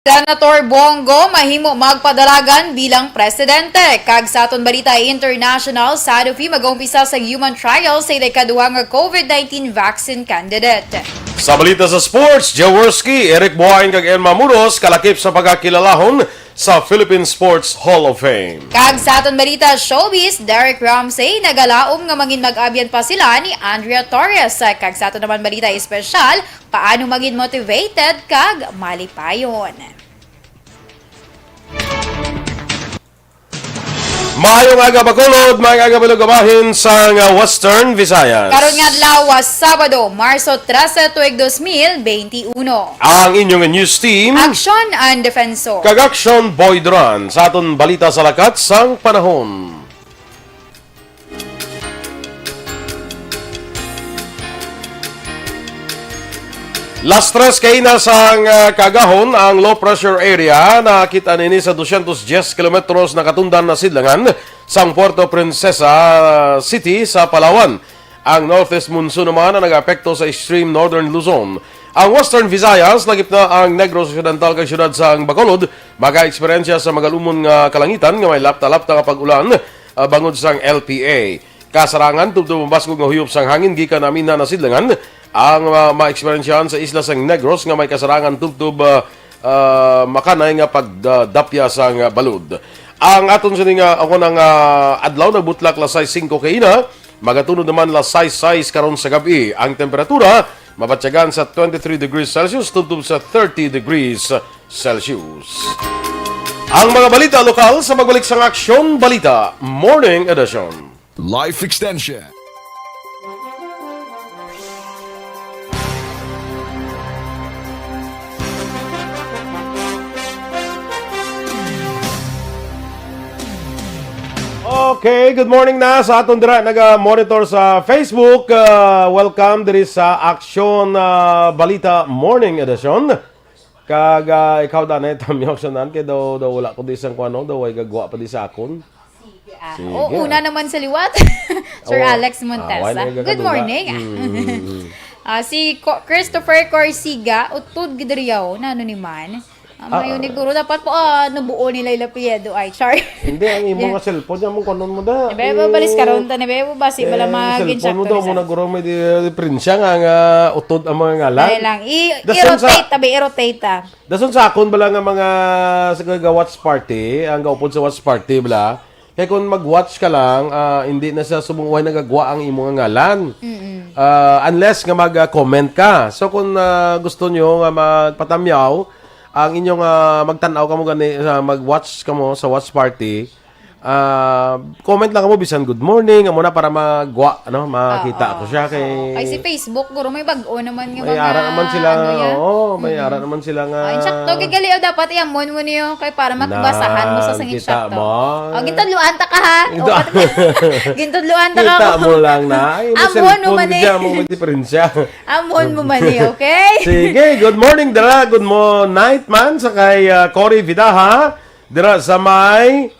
Senator Bongo mahimo magpadalagan bilang presidente. Kag sa aton balita international, Sanofi mag-umpisa sa human trial sa ikaduha nga COVID-19 vaccine candidate. Sa balita sa sports, Jaworski, Eric Buhain kag Elma Muros kalakip sa pagkakilalahon sa Philippine Sports Hall of Fame. Kag sa aton balita showbiz, Derek Ramsey nagalaom nga mangin mag-abyan pa sila ni Andrea Torres. Kag sa aton naman balita espesyal, paano maging motivated kag malipayon. Maayong aga Bacolod, maayong aga Balugabahin sa Western Visayas. Karon nga adlaw Sabado, Marso 13, tuig 2021. Ang inyong news team, Action and Defenso. Kag-Action Boydran sa aton balita sa lakat sang panahon. Last tres kay na sang kagahon ang low pressure area na kita nini sa 210 kilometros na katundan na sidlangan sang Puerto Princesa City sa Palawan. Ang northeast monsoon naman na nag-apekto sa extreme northern Luzon. Ang Western Visayas, lagip na ang Negros Occidental kay syudad sang Bacolod, maka-eksperyensya sa magalumon nga kalangitan nga may lapta-lapta nga pag-ulan bangod sang LPA. Kasarangan, tubtub baskog nga huyop sang hangin gikan namin na nasidlangan ang ma-eksperyensyahan sa isla sang Negros nga may kasarangan tubtub makanay nga pagdapya sang balud. Ang aton sa nga ako nang adlaw nagbutlak la size 5 kay ina, magatunod naman la size 6 karon sa gabi. Ang temperatura mabatyagan sa 23 degrees Celsius tubtub sa 30 degrees Celsius. Ang mga balita lokal sa magbalik sang Aksyon Balita Morning Edition. Life Extension. Okay, good morning na sa aton dira nag-monitor sa Facebook. Welcome diri sa Aksyon Balita Morning Edition. Kag ikaw danay tamyok sanan kay daw wala ko di sang kuno daw ay gagwa pa di sa akon. Sige. Una naman sa liwat. Sir Alex Montesa. Good morning. Si Christopher Corsiga utod gidriyaw na ano ni man. Mayon ni guro dapat po nabuo nila ilapiedo ay char. Hindi ang imo nga cellphone mo konon mo da. Bebo balis karon ta ni bebo basi bala magin cellphone mo daw mo naguro may di prinsya nga utod ang mga ngalan. Dahil lang i-rotate tabi i-rotate ta. Dason sa akon bala nga mga sa watch party, ang gaupod sa watch party bala. Kaya kung mag-watch ka lang, hindi na siya sumungway nagagwa ang imo nga ngalan. Unless nga mag-comment ka. So kung gusto nyo nga magpatamyaw, ang inyong magtanaw ka mo gani mag-watch ka mo sa watch party, comment lang mo bisan good morning amo na para magwa makita ako siya kay ay si Facebook guro may bag-o naman nga may mga ara naman sila may ara naman sila nga insakto kay gali dapat iamon mo niyo kay para magbasahan mo sa sangit insakto gintudluan ta ka ha gintudluan ta ka kita mo lang na ay amon mo man mo may diferensya amon mo man okay sige good morning dira good night man sa kay Cory Vidaha dira sa may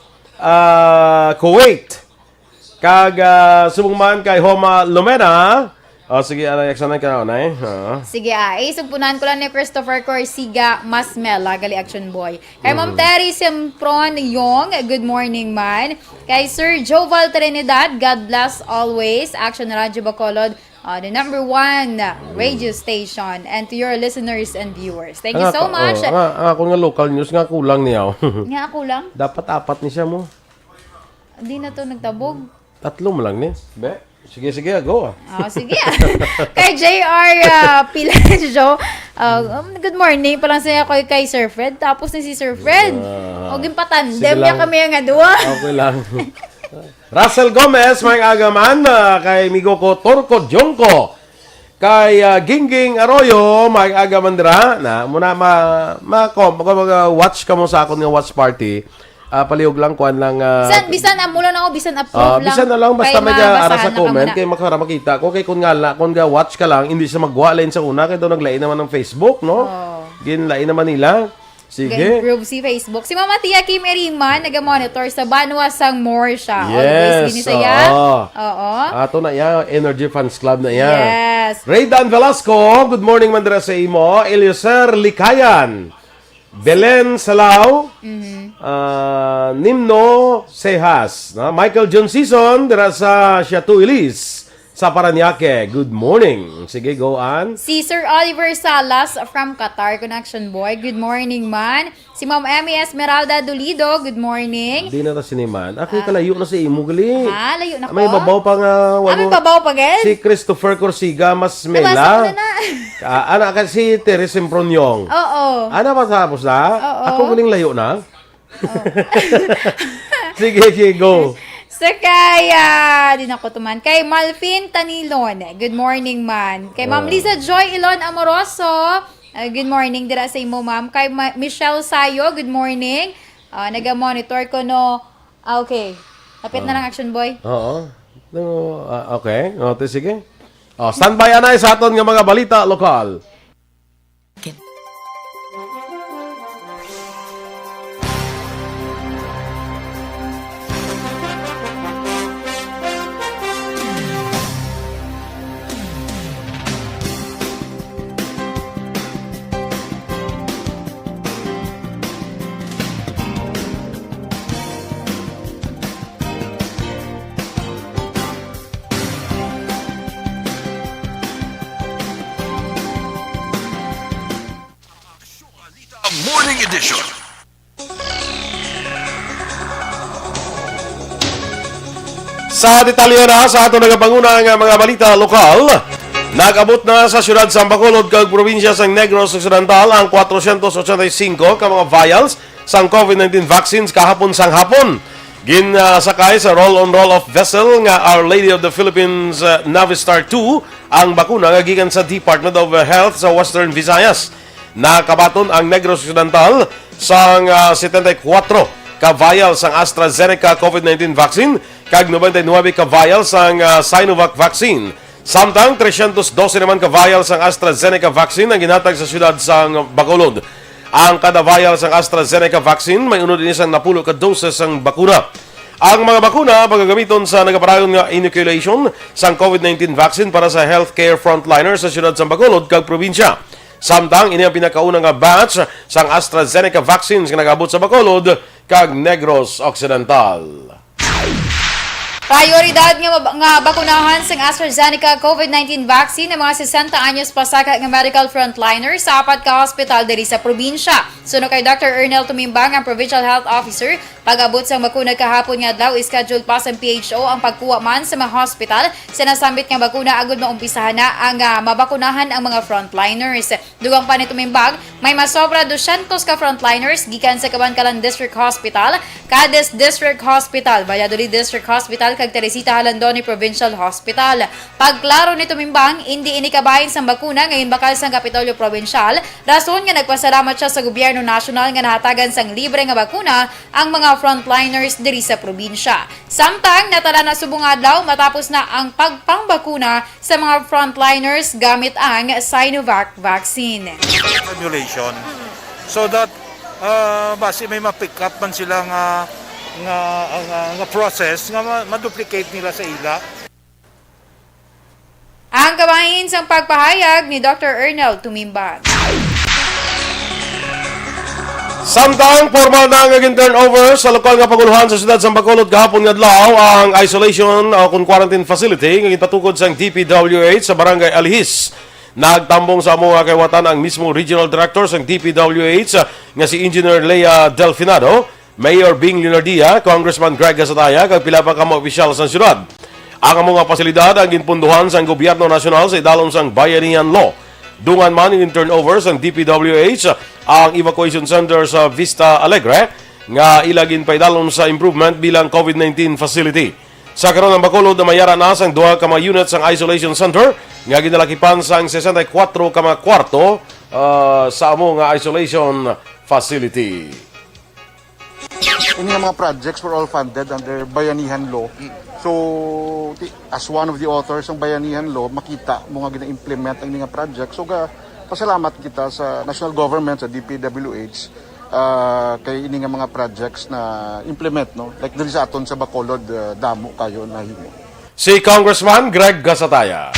Kuwait. Kag subungman kay Homa Lumena. Sige, reaksyonan ka na eh. Sige, isugpunan ko lang ni Christopher Corsiga Masmela, gali action boy. Kay Ma'am Terry Simpron Yong, good morning man. Kay Sir Joval Trinidad, God bless always. Action Radio Bacolod, the number 1 radio station. And to your listeners and viewers. Thank you so much. Ako nga local news nga kulang niya. Nga ako lang. Dapat 4 ni siya mo. Hindi na to nagtabog. 3 mo lang ni. Be. Sige, go. Sige. Kay JR Pilajo, good morning. Palang saya ko kay Sir Fred. Tapos ni si Sir Fred. Oging patandem niya kami nga duwa. Okay lang. Russell Gomez, may agaman. Kay migo ko Torco Jongko. Kay Gingging Arroyo, may agaman dira. Na, muna watch ka mo sa akong nga watch party. Palihog lang kuan lang bisan amulan ako bisan approve lang bisan na lang basta may ara sa comment kay makara makita ko kay kun nga watch ka lang hindi siya magwa lain sa una kay daw naglain naman ng Facebook no ginlain naman nila sige improve si Facebook si Mama Tia Kim Eriman naga-monitor sa Banwa sang Morsha yes always gini saya ato na ya Energy Fans Club na ya yes Raydan Velasco good morning man dira sa imo Eliezer Likayan Belen Salao, Nimno Sejas, Michael John Season, dira sa Siatu Ilis, sa Paranaque. Good morning. Sige, go on. Si Sir Oliver Salas from Qatar Connection Boy. Good morning, man. Si Ma'am Emmy Esmeralda Dolido. Good morning. Di na ta siniman. Ako kalayo na si Imo gali. Ha, layo na ko. May babaw pa nga. May babaw pa, Ged? Si Christopher Corsiga Nabasa ko Masmela. na. Anak ka si Teres Impronyong. Oo. Ano ba tapos na? Oo. Ako galing layo na. Sige, go. So kay, di na ko tuman. Kay Malfin Tanilon. Good morning, man. Kay Ma'am Lisa Joy Ilon Amoroso. Good morning dira sa imo, ma'am. Kay Michelle Sayo. Good morning. Naga-monitor ko no. Okay. Lapit na lang, Action Boy. Oo. No, okay. Sige. Standby anay sa aton nga mga balita lokal. Morning Edition. Sa detalye na sa ato nagapanguna nga mga balita lokal, nag-abot na sa siyudad sa Bacolod kag probinsya sang Negros Occidental ang 485 ka mga vials sang COVID-19 vaccines kahapon sang hapon. Ginsakay sa roll-on-roll-off vessel nga Our Lady of the Philippines Navistar 2 ang bakuna nga gikan sa Department of Health sa Western Visayas. Nakabaton ang Negros Occidental sang 74 ka vial sang AstraZeneca COVID-19 vaccine kag 99 ka vial sang Sinovac vaccine. Samtang 312 naman ka vial sang AstraZeneca vaccine ang ginhatag sa siyudad sang Bacolod. Ang kada vial sang AstraZeneca vaccine may unod din isang napulo ka doses sang bakuna. Ang mga bakuna magagamiton sa nagaparayon nga inoculation sang COVID-19 vaccine para sa healthcare frontliners sa siyudad sang Bacolod kag probinsya. Samtang ini ang pinakaunang nga batch sang AstraZeneca vaccines nga nag-abot sa Bacolod kag Negros Occidental. Prioridad nga bakunahan sang AstraZeneca COVID-19 vaccine ng mga 60 anyos pasaka nga medical frontliners sa apat ka hospital diri sa probinsya. Suno kay Dr. Ernel Tumimbang, ang Provincial Health Officer, pag-abot sang bakuna kahapon nga adlaw scheduled pa sa PHO ang pagkuha man sa mga hospital. Sinasambit nga bakuna agud maumpisahan na ang mabakunahan ang mga frontliners. Dugang pa ni Tumimbang, may masobra 200 ka frontliners gikan sa Kabankalan District Hospital, Cadiz District Hospital, Valladolid District Hospital kag Teresita Halandoni Provincial Hospital. Pagklaro ni Tumimbang, hindi inikabahin sa bakuna ngayon bakal sang Kapitolyo Provincial. Rason nga nagpasalamat siya sa gobyerno nasyonal nga nahatagan sang libre nga bakuna ang mga frontliners diri sa probinsya. Samtang natala na subong adlaw matapos na ang pagpangbakuna sa mga frontliners gamit ang Sinovac vaccine. Formulation so that base may ma-pick up man sila nga process nga ma-duplicate nila sa ila. Ang kabahin sang pagpahayag ni Dr. Ernel Tumimbang. Samtang formal na nga turnover sa lokal nga paguluhan sa siyudad sa Bacolod gahapon nga adlaw ang isolation o quarantine facility nga gipatukod sang DPWH sa Barangay Alihis. Nagtambong sa among kawatan ang mismo regional director sang DPWH nga si Engineer Lea Delfinado, Mayor Bing Leonardia, Congressman Greg Gasataya kag pila pa ka mga opisyal sa siyudad. Ang mga pasilidad ang ginpunduhan sang gobyerno nasyonal sa idalom sang Bayanihan Law. Dungan man in turnover sang DPWH ang evacuation center sa Vista Alegre nga ilagin pa idalom sa improvement bilang COVID-19 facility. Sa karon ng Bacolod na mayara na sang duha ka mga unit sang isolation center nga ginalakipan sang 64 ka mga kwarto sa among isolation facility. Ini nga mga projects were all funded under Bayanihan Law. So, as one of the authors ng Bayanihan Law, makita mo nga gina-implement ang nga project. So, pasalamat kita sa national government, sa DPWH, kay ini nga mga projects na implement, no? Like diri sa aton sa Bacolod, damo kayo na himo. Si Congressman Greg Gasataya.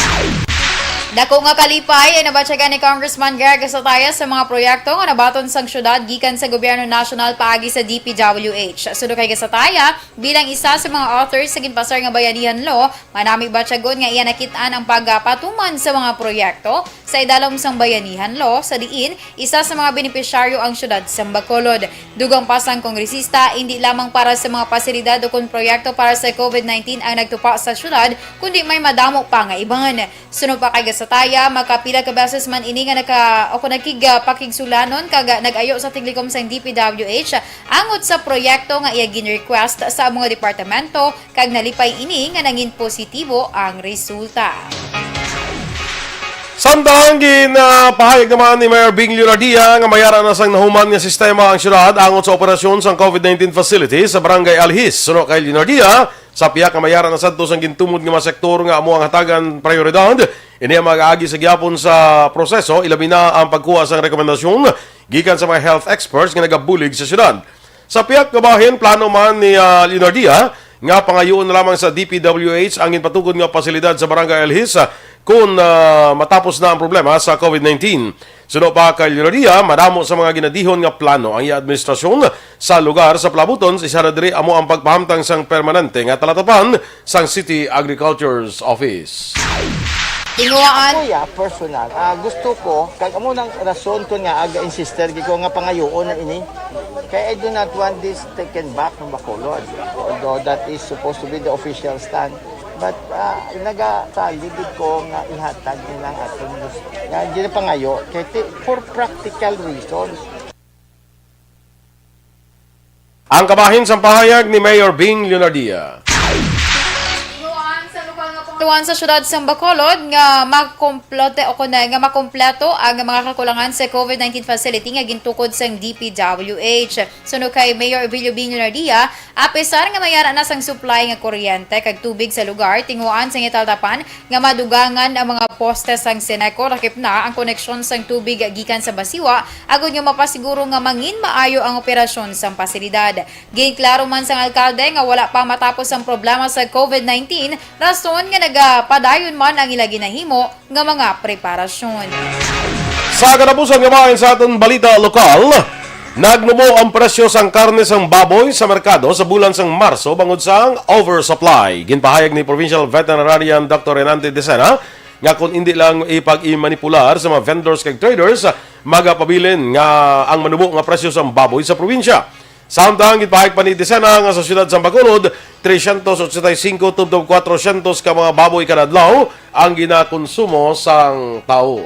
Dako nga kalipay ay nabatyagan ni Congressman Greg Casataya sa mga proyekto nga nabaton sang syudad gikan sa gobyerno nasyonal paagi sa DPWH. Suno kay Casataya, bilang isa sa mga authors sa ginpasar nga bayanihan law, manami batyagon nga iya nakitaan ang pagpatuman sa mga proyekto sa idalom sang bayanihan law sa diin isa sa mga benepisyaryo ang syudad sa Bacolod. Dugang pasang kongresista, hindi lamang para sa mga pasilidad o kung proyekto para sa COVID-19 ang nagtupa sa syudad, kundi may madamo pa nga ibangan. Suno pa kay Sataya, makapila ka beses man ini nga pakigsulanon kaga nag-ayo sa tiglikom sa DPWH angot sa proyekto nga iya gin-request sa mga departamento kag nalipay ini nga nangin positibo ang resulta. Samtang ginapahayag naman ni Mayor Bing Leonardia nga mayara na sang nahuman nga sistema ang syudad angot sa operasyon sang COVID-19 facility sa Barangay Alhis. Suno kay Leonardia, sa piyak nga mayara na sadto sang gintumod nga mga sektor nga amo ang hatagan prioridad, ini ang mag-aagi sa gyapon sa proseso, ilabi na ang pagkuha sang rekomendasyon gikan sa mga health experts nga nagabulig sa syudad. Sa piyak nga bahin, plano man ni Leonardia nga pangayoon na lamang sa DPWH ang ginpatukod nga pasilidad sa Barangay Alhis kung matapos na ang problema sa COVID-19. Suno pa kay Leonardia, madamo sa mga ginadihon nga plano ang iya administrasyon sa lugar sa Plabuton, isa na diri amo ang pagpahamtang sang permanente nga talatapan sang City Agriculture's Office. Tinguaan. Kuya, personal, gusto ko, kag amo nang rason ko nga aga-insister ko nga pangayoon na ini. Kaya I do not want this taken back from Bacolod. Although that is supposed to be the official stand. But nagatalibid ko nga ihatag nilang atong gusto. Nga, hindi na pangayo, kaya for practical reasons. Ang kabahin sa pahayag ni Mayor Bing Leonardia. Tuwan sa syudad sa Bacolod nga makompleto ang mga kakulangan sa COVID-19 facility nga gintukod sang DPWH. Suno kay Mayor Bing Leonardia, apesar nga mayara na sang supply nga kuryente kag tubig sa lugar, tinguan sang italtapan nga madugangan ang mga poste sang Seneco lakip na ang koneksyon sang tubig gikan sa Basiwa agud nga mapasiguro nga mangin maayo ang operasyon sang pasilidad. Ginklaro man sang alkalde nga wala pa matapos ang problema sa COVID-19, rason nga padayon man ang ilagi nahimo nga mga preparasyon. Sa katapusan nga bahin sa aton balita lokal, nagnubo ang presyo sang karne sang baboy sa merkado sa bulan sang Marso bangod sang oversupply. Ginpahayag ni Provincial Veterinarian Dr. Renante Decena nga kung hindi lang ipag-imanipular sa mga vendors kag traders, magapabilin nga ang manubo nga presyo sang baboy sa probinsya. Samtang gipahayag pa ni Decena nga sa siyudad sa Bacolod, 385 tubdob 400 ka mga baboy kada adlaw ang ginakonsumo sang tao.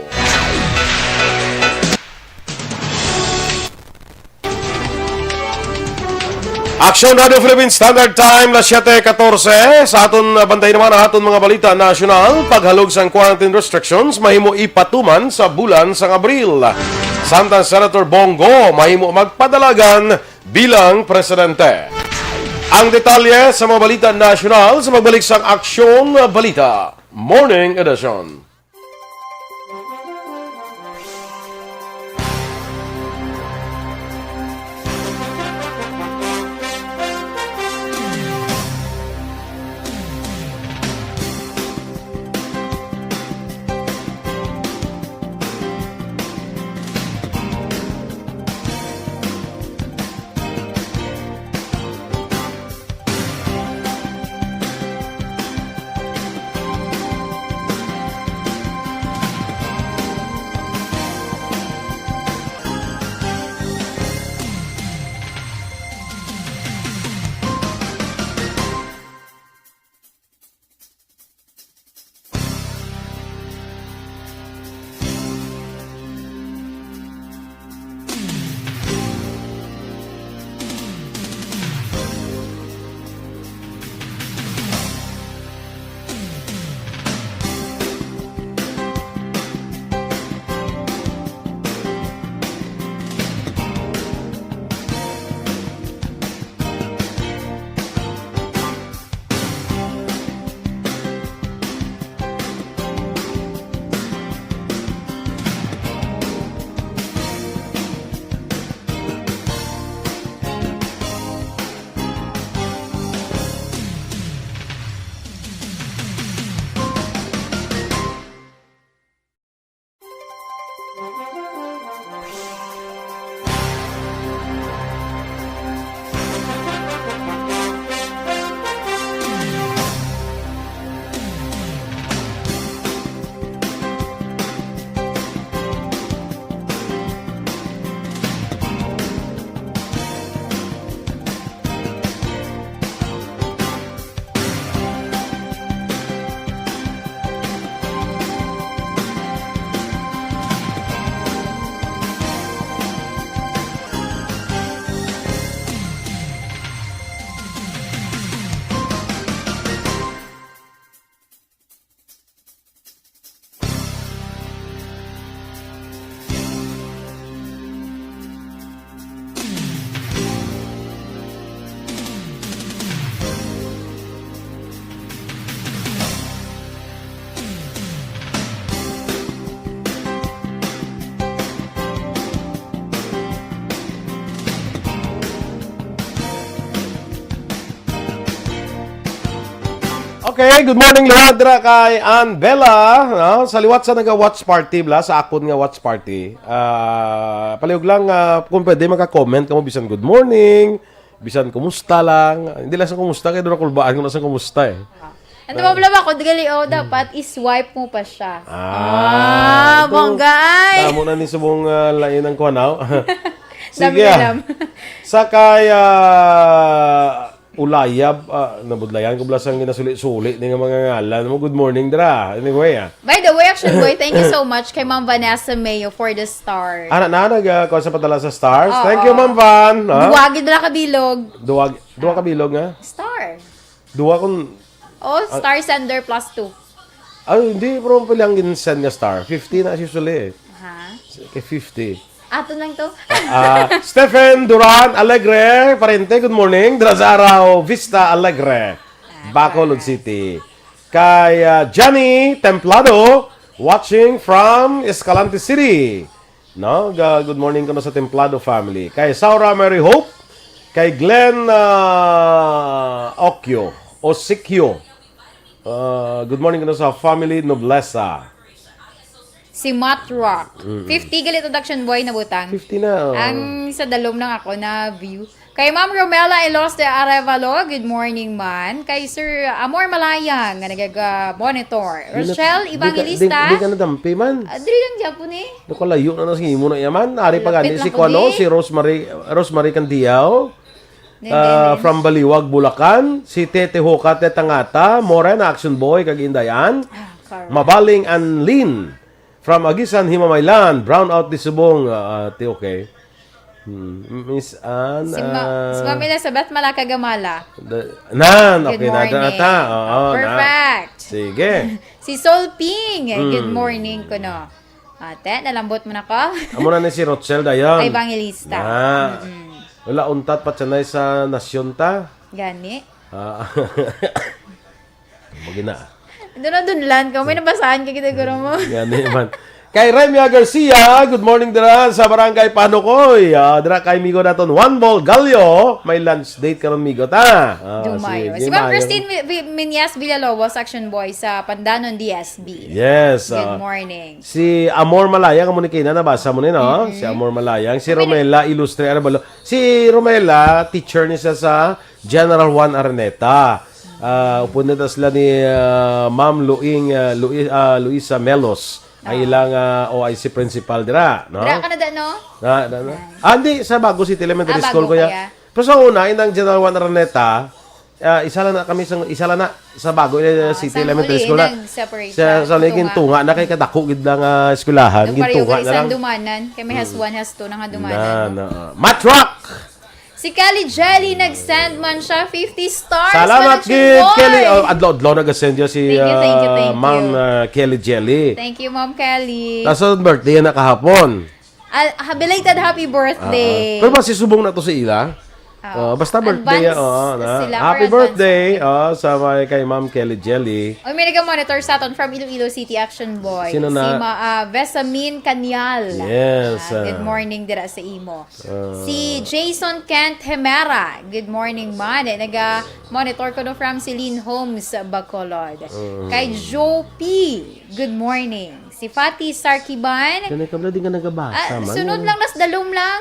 Action Radio Philippines Standard Time, las 7:14. Sa aton bantay naman ang aton mga balita nasyonal. Paghalog sang quarantine restrictions, mahimo ipatuman sa bulan sang Abril. Samtang Senator Bongo, mahimo magpadalagan bilang presidente. Ang detalye sa mga balita nasyonal sa magbalik sang Aksyon Balita Morning Edition. Okay, good morning lahat dira kay Ann Bella. No? Sa liwat sa naga-watch party bla, sa akon nga watch party. Palihog lang kung pwede maka-comment kamo bisan good morning, bisan kumusta lang. Hindi lang sa kumusta kay dura kulbaan ko na sa kumusta eh. Ano ba ako, gali, dapat i-swipe mo pa siya. Ito, Bongga ay! Tamo na ni subong lain ng kuanaw. Dami Sige. alam. Sa kay Ulayab, nabudlayan ko blasang ginasuli-suli ni nga mga ngalan mo. Good morning dra. Anyway, By the way, Action Boy, thank you so much kay Ma'am Vanessa Mayo for the star. Anak na nag sa padala sa stars. Oo. Thank you, Ma'am Van. Duwagin na kabilog. Duwa ka bilog nga. Star. Duwa kun Star Sender plus 2. hindi pero pala ang ginsend nga star. 50 na usually. Ha? Kay 50. Ato lang to. Stephen Duran Alegre, parente, good morning. Drazaraw Vista Alegre, Bacolod City. Kay Johnny Templado, watching from Escalante City. No, good morning ko na sa Templado family. Kay Saura Mary Hope, kay Glenn Osikyo. Good morning ko na sa family Noblesa. Si Matt Rock. 50 galit Action Boy na butang. 50 na. Ang sa dalom lang ako na view. Kay Ma'am Romela Elos de Arevalo, good morning man. Kay Sir Amor Malayang, nga nagaga-monitor. Rochelle Evangelista. Di ka na dampi man. Adri lang Japon eh. Nakalayo na nasa himo na yaman. Ari pa gani Lapit si lang ko Kuano, di. si Rosemary Candiao. Din. From Baliwag, Bulacan. Si Tete Hoka, Tetangata. Morena Action Boy, Kagindayan. Correct. Mabaling Anlin. From Agisan, Himamaylan. Brown out di subong. Okay. Miss Ann. Si Ma'am Elizabeth Malakagamala. Nan, Good okay. morning. Nata. Oo, Perfect. Sige. Si Sol Ping, good morning ko no. Ate, nalambot mo na ko. Amo na ni si Rochelle dayon. Evangelista. Wala untat pa sanay sa nasyon ta. Gani. Magina. Doon lang ka. May nabasahan ka kita guro mo. Gani man. Kay Remia Garcia, good morning dira sa barangay Panukoy. Dira kay Migo naton One Ball Gallo. May lunch date karon Migo ta. Dumayo. Si Ma'am Christine Minyas Villalobos, Action Boy sa Pandanon DSB. Yes. Good morning. Si Amor Malayang, amo ni Kina, nabasa mo ni, no? Si Amor Malayang. Si Romela Ilustre Arabalo. Si Romela, teacher niya sa General Juan Araneta. Upo na sila ni Ma'am Luisa Melos. Ay ilang OIC principal dira, no? Dira ka na da, no? Hindi, sa Bago City Elementary School bago ko ya. kaya. Pero sa una, inang General Juan Araneta, isa lang na sa Bago City Isang Elementary uli, School na. nag-separate Sa ligin tunga na kay kadako gid lang eskwelahan, Nung pareho gintunga ka na isang lang. dumanan. Kaya may has one, has two nang dumanan. Matrock! Si Kelly Jelly, nag-send man siya 50 stars. Salamat Action gid Boy. Kelly. Adlaw nag-send yo si Thank you. Ma'am Kelly Jelly. Thank you, Ma'am Kelly. Tapos birthday na kahapon. Belated happy birthday. Pero ba si subong na to si Ila? Basta birthday. Advance sila Happy for birthday sa kay Ma'am Kelly Jelly. Oy, may nag-monitor sa aton from Iloilo City, Action Boy. Sino Si na? Vesamin Canyal. Yes, Good morning dira sa imo. Si Jason Kent Hemera. Good morning man. Nag-monitor ko no from Celine Holmes, Bacolod. Kay Joe P. Good morning. Si Fatih Sarkiban. Kanay ka di ka nagabasa man. Sunod lang, nas dalom lang.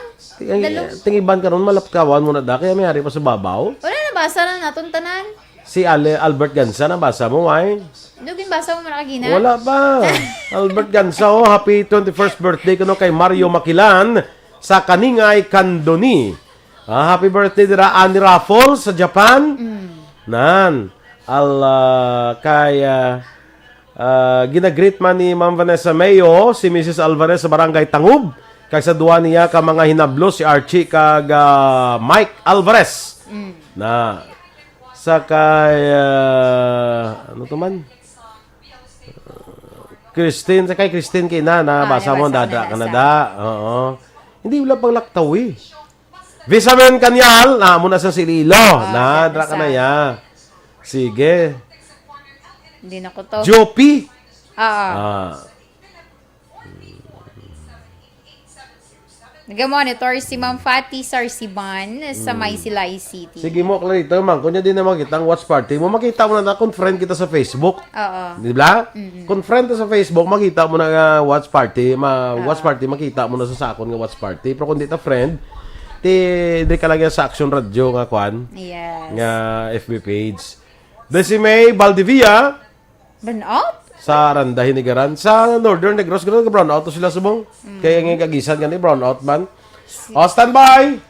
Tingiban ka ron, malapkawan mo na da, kaya may hari pa sa babaw. Wala na, basa na naton tanan. Si Albert Gansa, nabasa mo, ay? Dugin basa mo nakagina. Wala pa. Albert Gansa, happy 21st birthday ko no kay Mario Makilan sa Kaningay, Kandoni. Happy birthday dira Annie Raffles sa Japan. Nan. Ginagreet man ni Ma'am Vanessa Mayo si Mrs. Alvarez sa Barangay Tangub. Kag sa duwa niya ka mga hinablo si Archie kag Mike Alvarez. Na sa kay ano to man? Christine, sa kay Christine kina na basa mo nabasa dada ko na, Canada. Oo. Hindi wala pang laktaw eh. Visamen Kanyal, muna sa Sililo. Dra ka na ya. Sige. Hindi na ko to. Nag-monitor si Ma'am Fatty Sarsiban sa May Silay City. Sige mo, Clarito, man. Kunya din na makita ang watch party mo, makita mo na friend kita sa Facebook. Oo. Di ba? Kung friend ka sa Facebook, makita mo na nga watch party. Watch party, makita mo na sa sakon nga watch party. Pero kung di ta friend, di ka lang yan sa Action Radio nga kwan, Yes. nga FB page. Si May Valdivia, Burnout? sa Randa Hinigaran, sa Northern Negros, gano'n ka brown out to sila subong. Kaya nga kagisan gani brown out man. O, standby!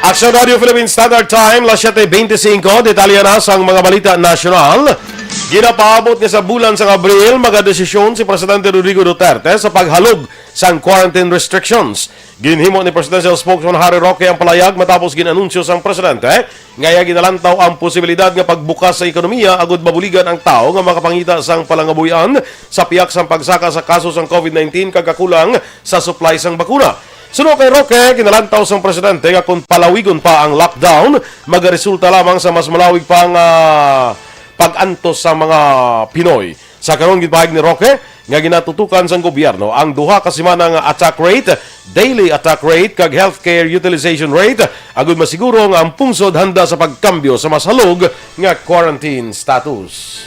Action Radio Philippine Standard Time, las 7:25, detalya na sa mga balita nasyonal. Ginapaabot niya sa bulan sa Abril, magadesisyon si Presidente Rodrigo Duterte sa paghalog sa quarantine restrictions. Ginhimo ni Presidential Spokesman Harry Roque ang palayag matapos ginanunsyo sang Presidente. Ngaya ginalantaw ang posibilidad nga pagbukas sa ekonomiya agud mabuligan ang tao nga makapangita sang palangabuyan sa piyak sang pagsaka sa kaso sang COVID-19 kagakulang sa supply sang bakuna. Suno kay Roque, kinalantaw sang Presidente nga kung palawigon pa ang lockdown, magaresulta lamang sa mas malawig pang pag-antos sa mga Pinoy. Sa karon gibahag ni Roque nga ginatutukan sang gobyerno ang duha ka semana nga attack rate, daily attack rate kag healthcare utilization rate agud masiguro nga ang pungsod handa sa pagkambyo sa mas halog nga quarantine status.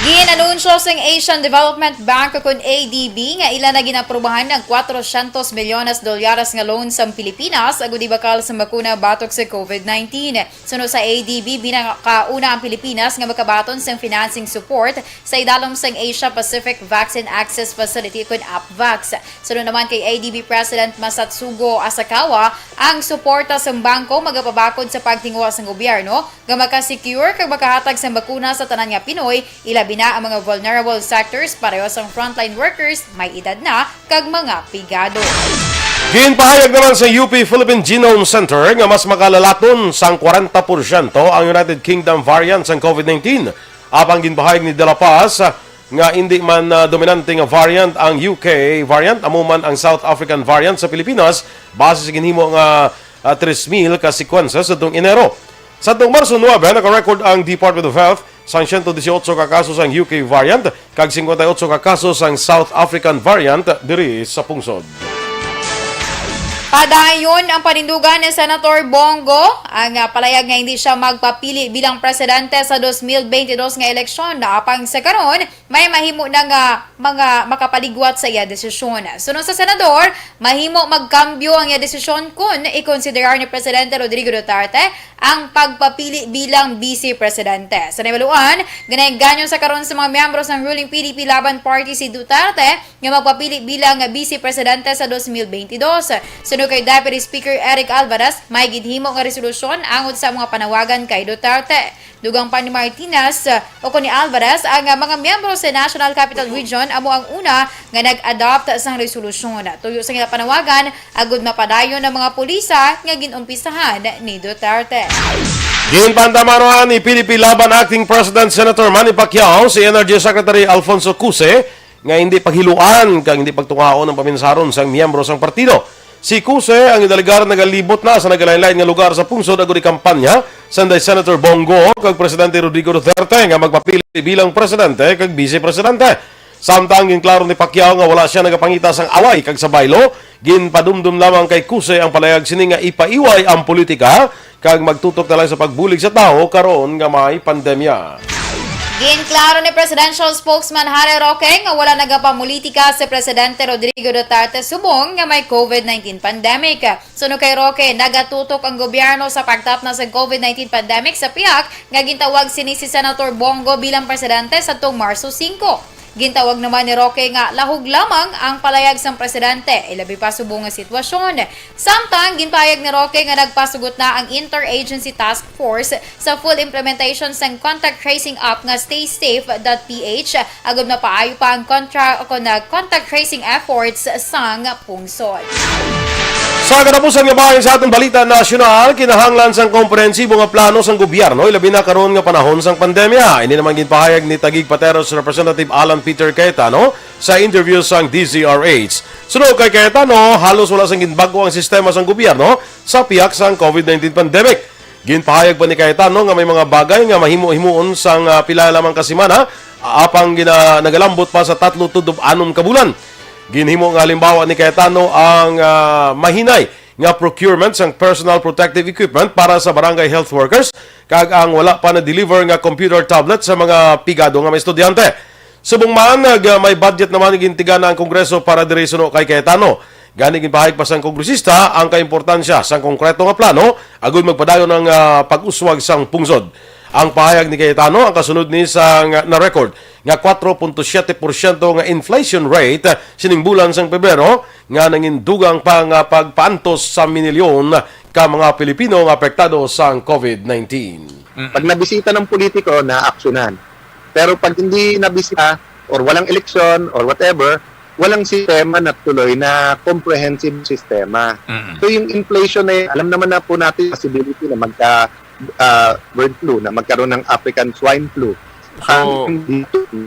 Ginanunsyo sang Asian Development Bank kung ADB nga ila na ginaprubahan ng 400 milyones dolyares nga loan sa Pilipinas agud ibakal sa bakuna batok sa COVID-19. Suno sa ADB binakauna ang Pilipinas nga makabaton sang financing support sa idalom sang Asia Pacific Vaccine Access Facility kung APVAX. Suno naman kay ADB President Masatsugo Asakawa, ang suporta sa bangko magapabakod sa pagtingwa sang gobyerno nga makasecure kag makahatag sang bakuna sa tanan nga Pinoy, ilabi na ang mga vulnerable sectors pareho sang frontline workers, may edad na, kag mga pigado. Ginpahayag naman sa UP Philippine Genome Center nga mas makalalaton sang 40% ang United Kingdom variant sang COVID-19. Apang ginpahayag ni De La Paz nga hindi man dominante nga variant ang UK variant, amo man ang South African variant sa Pilipinas base sa ginhimo nga 3,000 ka sequences sa tuong Enero. Sa tuong Marso 9, naka-record ang Department of Health sang 118 ka kasos ang UK variant kag 58 ka kasos ang South African variant diri sa pungsod. Padayon ang panindugan ni Senator Bongo ang palayag nga hindi siya magpapili bilang presidente sa 2022 nga eleksyon. Apang sa karon may mahimo na nga mga makapaligwat sa iya desisyon. Sunod sa senador, mahimo magkambyo ang iya desisyon kung ikonsiderar ni Presidente Rodrigo Duterte ang pagpapili bilang vice presidente. Sa nabaluan, ganay-ganyo sa karon sa mga miyembro ng ruling PDP Laban Party si Duterte nga magpapili bilang vice presidente sa 2022. Sunod kay Deputy Speaker Eric Alvarez, may gidhimo nga resolusyon angod sa mga panawagan kay Duterte. Dugang pa ni Martinez o ni Alvarez ang mga miyembro sa National Capital Region amo ang una nga nag-adopt sang resolusyon. Tuyo sa nga panawagan agud mapadayon ng mga pulisa nga ginumpisahan ni Duterte. Ginpandamaroan ni PDP Laban Acting President Senator Manny Pacquiao si Energy Secretary Alfonso Cuse nga hindi paghiluan kang hindi pagtungaon ng paminsaron sang miyembro sang partido. Si Cuse ang idaligar nagalibot na sa nagalain-lain nga lugar sa pungsod agud kampanya sanday Senator Bongo kag Presidente Rodrigo Duterte nga magpapili bilang presidente kag vice presidente. Samtang ginklaro ni Pacquiao nga wala siya nagapangita sang away kag sa baylo, ginpadumdum lamang kay Cuse ang palayag sini nga ipaiway ang politika kag magtutok na lang sa pagbulig sa tao karon nga may pandemya. Ginklaro ni Presidential Spokesman Harry Roque nga wala nagapamulitika si Presidente Rodrigo Duterte subong nga may COVID-19 pandemic. Suno kay Roque, nagatutok ang gobyerno sa pagtap na sa COVID-19 pandemic sa piyak nga gintawag sini si Senator Bongo bilang presidente sa tuong Marso 5. Gintawag naman ni Roque nga lahog lamang ang palayag sang presidente, ilabi pa subong nga sitwasyon. Samtang ginpayag ni Roque nga nagpasugot na ang Interagency Task Force sa full implementation sang contact tracing app nga staysafe.ph agud na paayo pa ang contact tracing efforts sang pungsod. Sa katapusan nga bahin sa atong balita nasyonal, kinahanglan sang komprehensibo nga plano sang gobyerno ilabi na karon nga panahon sang pandemya. Ini naman ginpahayag ni Taguig Pateros Representative Alan Peter Cayetano sa interview sang DZRH. Sunod kay Cayetano, halos wala sang ginbago ang sistema sang gobyerno sa piyak sang COVID-19 pandemic. Ginpahayag pa ni Cayetano nga may mga bagay nga mahimo-himuon sang pila lamang kasimana apang nagalambot pa sa 3 to 6 ka bulan. Ginhimo nga halimbawa ni Cayetano ang mahinay nga procurement sang personal protective equipment para sa barangay health workers kag ang wala pa na-deliver nga computer tablet sa mga pigado nga mga estudyante. Subong man may budget naman gintigana ang Kongreso para diri suno kay Cayetano. Gani ginpahayag pa sang kongresista ang kaimportansya sang konkreto nga plano agud magpadayon ng pag-uswag sang pungsod. Ang pahayag ni Cayetano ang kasunod ni sang na-record nga 4.7% nga inflation rate sining bulan sang Pebrero nga nangindugang pa nga pagpaantos sa minilyon ka mga Pilipino nga apektado sang COVID-19. Pag nabisita ng politiko, na-aksyonan. Pero pag hindi nabisita or walang eleksyon or whatever, walang sistema na tuloy na comprehensive sistema. So yung inflation na alam naman na po natin possibility na bird flu, na magkaroon ng African swine flu.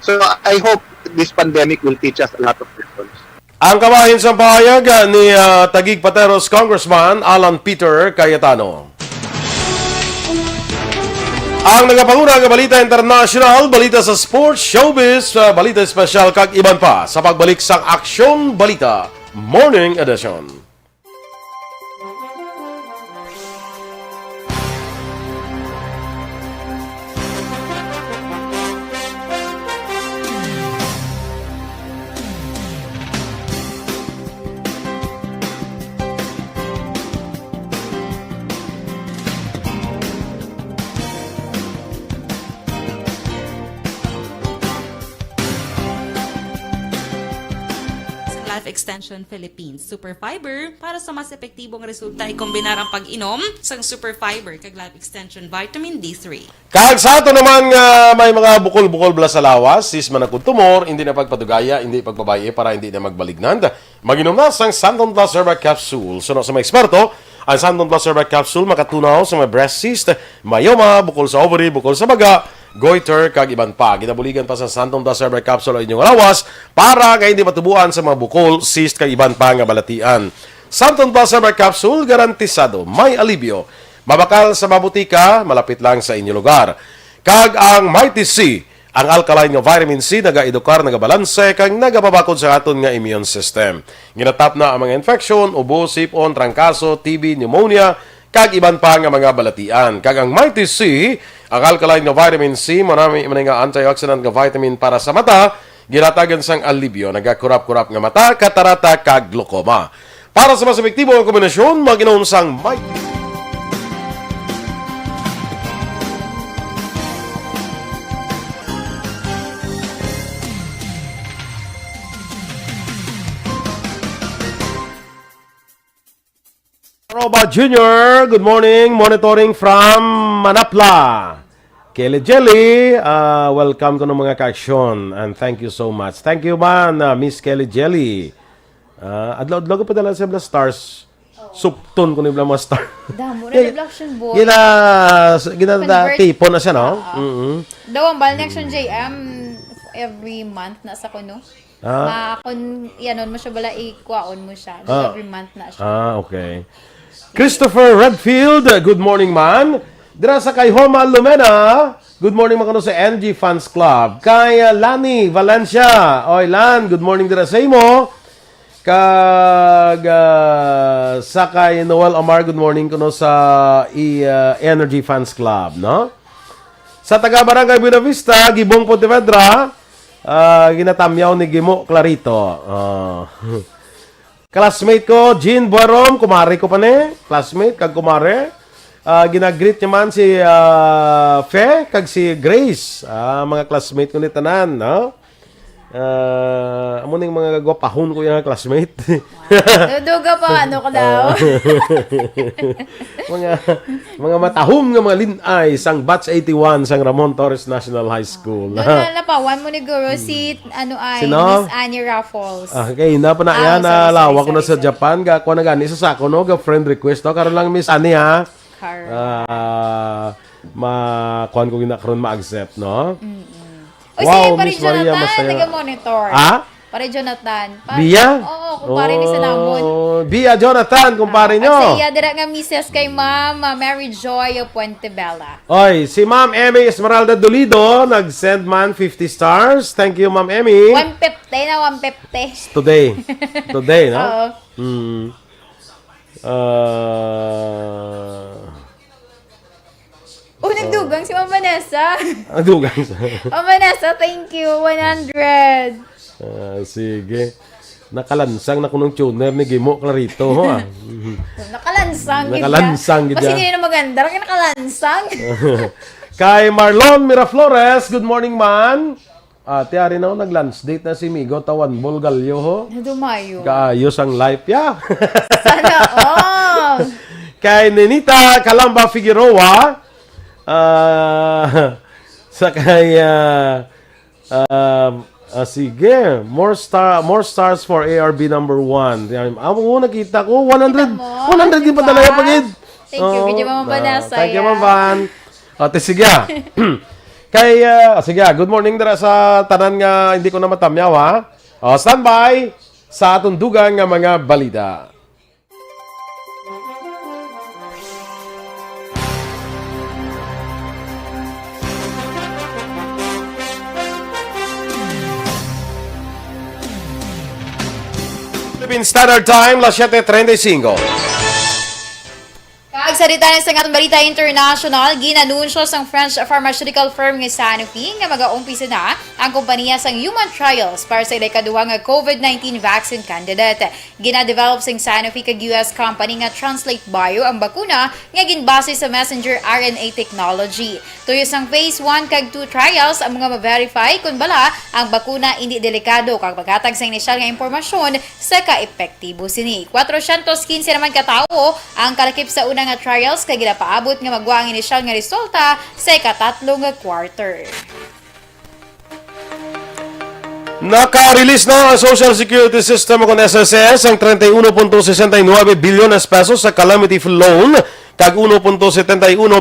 So I hope this pandemic will teach us a lot of lessons. Ang kabahin sa pahayag ni Taguig Pateros Congressman Alan Peter Cayetano. Ang nagapanguna nga balita international, balita sa sports, showbiz, balita special kag iban pa sa pagbalik sang Aksyon Balita Morning Edition. Life Extension Philippines Super Fiber para sa mas epektibong resulta ikombinar ang pag-inom sang Super Fiber kag Life Extension Vitamin D3. Kag sa ato naman may mga bukol-bukol bala sa lawas, sis manakod tumor, hindi na pagpadugaya, hindi pagbabaye para hindi na magbalignan. Maginom na sang Santon Plus Herbal Capsule. Suno sa mga eksperto, ang Santon Plus Herbal Capsule makatunaw sa mga breast cyst, mayoma, bukol sa ovary, bukol sa baga, goiter, kag iban pa. Ginabuligan pa sa Santon Plus Herbal Capsule ang inyong lawas para kay hindi matubuan sa mga bukol, cyst, kag iban pa nga balatian. Santon Plus Herbal Capsule, garantisado, may alibyo. Mabakal sa mabutika, malapit lang sa inyong lugar. Kag ang Mighty C, ang alkaline nga vitamin C, nagaedukar, nagabalanse, kag nagapabakod sa aton nga immune system. Ginatap na ang mga infection, ubo, sipon, trangkaso, TB, pneumonia, kag iban pa nga mga balatian. Kag ang Mighty C, ang alkaline nga vitamin C, marami nga antioxidant nga vitamin para sa mata, ginatagan sang alibyo, nagakurap-kurap nga mata, katarata, kag glaucoma. Para sa mas epektibo ang kombinasyon, mag-inom sang Mighty. Robert Jr., good morning, monitoring from Manapla. Kelly Jelly, welcome ko ng mga ka-aksyon and thank you so much. Thank you man, Miss Kelly Jelly. Adlaw-adlaw ko pa dala sa stars. Supton ko ni mga star. Damo na action boy. Tipo na siya, no? Daw ang bal action JM every month na sa kuno. Kung yanon mo siya bala ikwaon mo siya. Every month na siya. Okay. Christopher Redfield, good morning man. Dira sa kay Homa Lumena, good morning mga sa NG Fans Club. Kay Lani Valencia, oy Lan, good morning dira sa imo. Kag sa kay Noel Omar, good morning kuno sa Energy Fans Club, no? Sa taga Barangay Buena Vista, Gibong Pontevedra, ginatamyaw ni Gimo Clarito. Classmate ko, Jean Buarom, kumare ko pa ni, classmate kag kumare. Ginagreet naman si Fe kag si Grace, mga classmate ko ni tanan, no? Amo ning mga gwapahon ko yung classmate. Duduga pa ano ka daw. mga matahom nga mga linay sang batch 81 sang Ramon Torres National High School. Napawan mo ni Guru si ano ay Sino? Miss Annie Raffles. Okay, na pa na yan, lawa ko na sa Japan, ga ko na gani sa sako no, ga friend request to karon lang Miss Annie ha. Kuan ko ginakaroon ma-accept, no? Uy, Wow, si Pare Miss Maria, Jonathan, masaya. nag-monitor. Pare Jonathan. Bia? Oo, kumpare ni sa namon. Bia Jonathan, kumpare nyo. Ang saya dira nga misis kay Ma'am Mary Joy of Puentebella. Oy, si Ma'am Emmy Esmeralda Dolido, nag-send man 50 stars. Thank you, Ma'am Emmy. 150 na 150. Today, no? Oo. Nagdugang si Ma'am Vanessa. Ang dugang sa... Ma'am Vanessa, thank you. 100. Sige. Nakalansang na kunong tuner ni Gimo Clarito, ho ah. Nakalansang. Nakalansang gid Kasi ya. hindi na maganda. Kaya nakalansang. Kay Marlon Miraflores, good morning man. Tiyari na nag-lunch date na si Migo Tawan Bolgalyo, ho. Dumayo. Kaayos ang life, ya. Sana all. Kay Nenita Calamba Figueroa, sa kay sige, more stars for ARB number 1. Amo nakita ko 100 100 din pa talaga pagid. Thank you, Gidya Mama Vanessa. Thank you, Ma'am Van. Sige. Kay sige, good morning dira sa tanan nga hindi ko na matamyaw ha. Standby sa atong dugang nga mga balita. Philippine Standard Time, las 7:35. Kaagsalita sa nga balita international, ginanunsyo sang French pharmaceutical firm nga Sanofi nga mag-aumpisa na ang kompanya sang human trials para sa ikaduha nga COVID-19 vaccine candidate. Gina-develop sang Sanofi kag US company nga Translate Bio ang bakuna nga ginbase sa messenger RNA technology. Tuyo sang phase 1 kag 2 trials ang mga ma-verify kung bala ang bakuna hindi delikado kag paghatag sa inisyal nga impormasyon sa kaepektibo sini. 415 naman katao ang kalakip sa unang nga trials kay ginapaabot nga magwa ang inisyal nga resulta sa ikatatlong nga quarter. Naka-release na ang Social Security System ng SSS ang 31.69 bilyon pesos sa calamity loan kag 1.71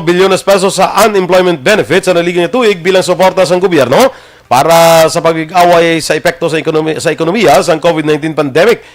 bilyon pesos sa unemployment benefits sa naliging tuig bilang suporta sa gobyerno para sa pag-away sa epekto sa ekonomiya sa COVID-19 pandemic.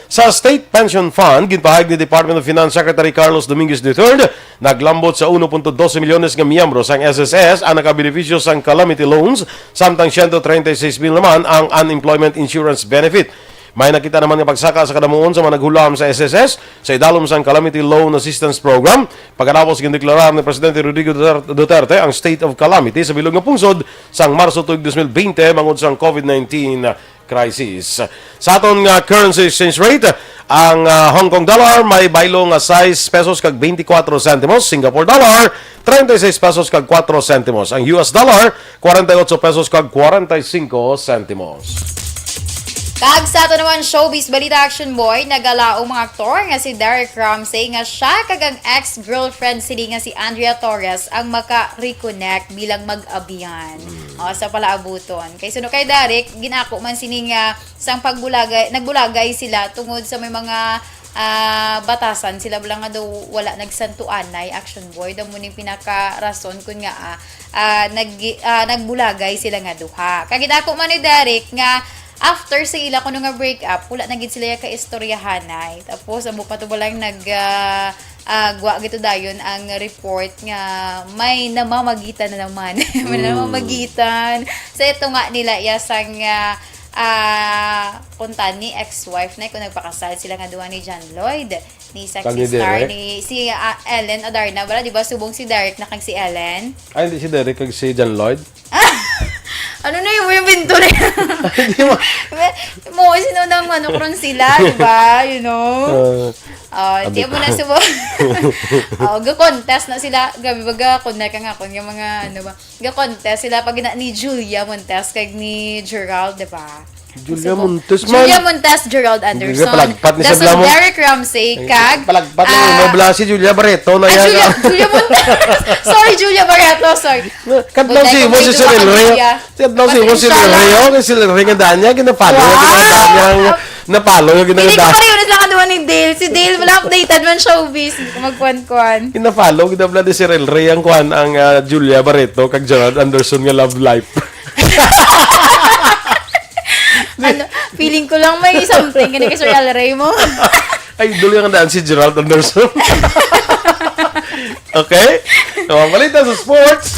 Sa State Pension Fund, ginpahayag ni Department of Finance Secretary Carlos Dominguez III, naglambot sa 1.12 milyones nga miyembro sang SSS ang nakabenepisyo sang calamity loans, samtang 136 mil naman ang unemployment insurance benefit. May nakita naman nga pagsaka sa kadamuon sa mga naghulam sa SSS sa idalom sang Calamity Loan Assistance Program. Pagkatapos gindeklarar ni Presidente Rodrigo Duterte ang state of calamity sa bilog nga pungsod sang Marso tuig 2020 mangod sang COVID-19 crisis. Sa aton nga currency exchange rate, ang Hong Kong dollar may baylo nga 6 pesos kag 24 centimos, Singapore dollar 36 pesos kag 4 centimos, ang US dollar 48 pesos kag 45 centimos. Kag sa ato naman showbiz balita action boy, nagalaong mga aktor nga si Derek Ramsey nga siya kag ang ex-girlfriend sili nga si Andrea Torres ang maka-reconnect bilang mag-abiyan. O sa palaabuton. Kay suno kay Derek, ginako man sini nga sang nagbulagay sila tungod sa may mga batasan sila lang nga daw wala nagsantuanay action boy daw muning pinaka-rason kun nga nagbulagay sila nga duha. Kag ginako man ni Derek nga after sa ila kuno nga break up, wala na gid sila ka istoryahanay. Tapos amo pa to lang gwa gito dayon ang report nga may namamagitan na naman. May namamagitan. Sa ito nga nila yasang punta ni ex-wife na kung nagpakasal sila nga duha ni John Lloyd ni sexy star ni si Ellen Adarna wala di ba subong si Derek na kag si Ellen. Ay, hindi si Derek kag si John Lloyd. Ano na yung binto na yun? Mo, sinunang manukron sila, di ba? You know? Di mo na subo. Ga-contest na sila. Gabi ba ga-connect ka nga kung yung mga, ano ba? Ga-contest sila pag ni Julia Montes kag ni Gerald, di ba? Julia Montes man. Julia Montes, Gerald Anderson. Palagpat ni Das Sabla mo. Derek Ramsey, kag... Palagpat ni Nobla si Julia Barreto na yan. Julia Montes. Sorry, Julia Barreto. Sorry. Kadlaw si mo si Cyril Reo. Kadlaw si mo si Cyril Reo. Kasi Cyril Reo nga danya, ginapalo. Napalo yung Hindi ko ginagdaan. mariunis lang ang duwa ni Dale. Si Dale, wala updated man showbiz. Hindi ko magkuhan-kuhan. Ginapalo, ginapalo ni Cyril Reo ang kuhan ang Julia Barreto kag Gerald Anderson nga love life. Ano, feeling ko lang may something. Kaya kay Sir Al Ray mo. Ay, dulo yung daan si Gerald Anderson. Okay? Balita sa sports.